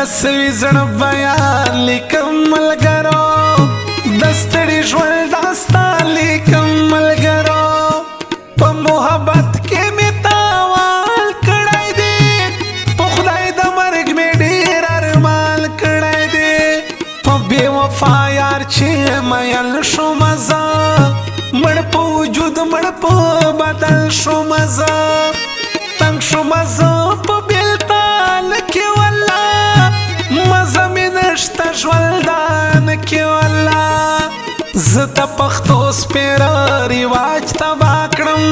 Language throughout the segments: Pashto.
سوي زړه بیان لیکم ملګرو د ستړي ژوند داستان لیکم ملګرو په محبت کې مې تاوان کړی دی په خدای د مرګ مې ډېر ارمان کړی دی په بې وفا یار چې مین شوم زه مړ په وجود مړ په بدن شوم زه تنګ شوم زه په بېلتان کې والله مزه مې نشته ژوندان کې والله زه د پښتو سپېره رواج تباه کړم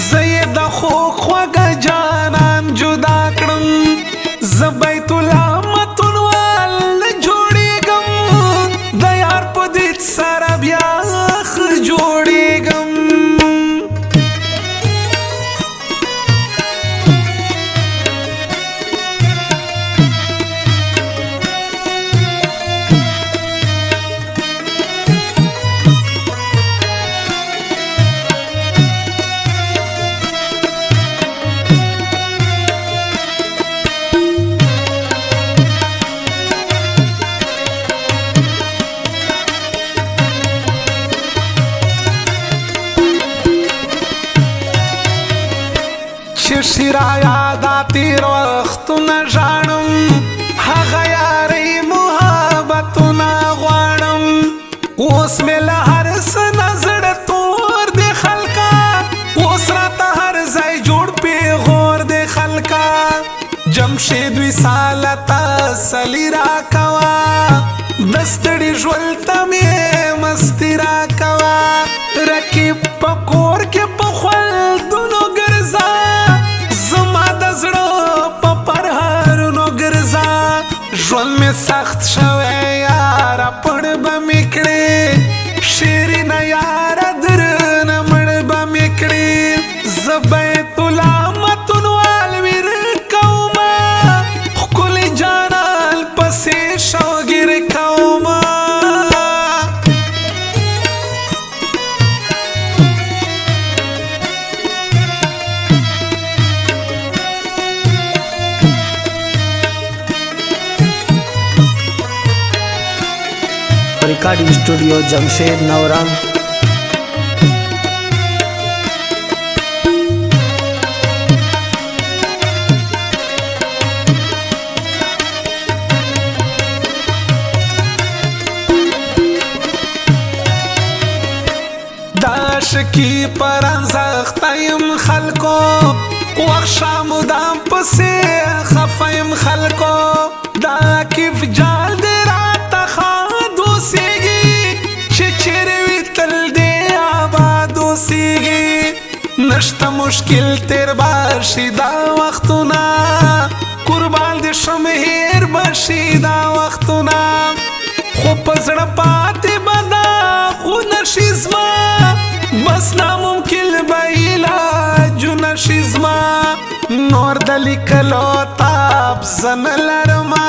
زه یې د خوږ خوږه جانان جدا کړم زه بیت الله متونوال نه جوړېږم د یار په دید سره بیا ښه جوړېږم چې شیرا یادا تیر وختونه ژاړم هغه یارۍ محبتونه غواړم اوس مې له هر څه نه زړه تور دی خلکه اوس راته هر ځای جوړ پیغور دی خلکه جمشید وصاله تسلي راکوه د ستړي ژوند ته مې مستي راکوه رقیب په کور کې په خوندونو ګرځه ژوند مې سخت شوی یاره پړ به مې کړې شیرینه یاره درنه مړ به مې کړې زه بیت الله متونوال ویر کومه ښکلي جانان پسې شوګیر کومه recording studio Jamshed नवरंग داشکی پر انزختیم خلکو وخشا مدام پسې خفیم خلکو دا کیف جال دی راته خاد اوسېږي چې چیرې وي تل دې آباد اوسېږي نشته مشکل تیر باشي دا وختونه قربان دې شم هېر بشي دا وختونه خو په زړه پاتې به دا خو نشي زما بس ناممکن به علاجونه شي زما نور د لیکلو تاب زه نه لرمه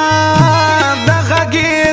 د غږې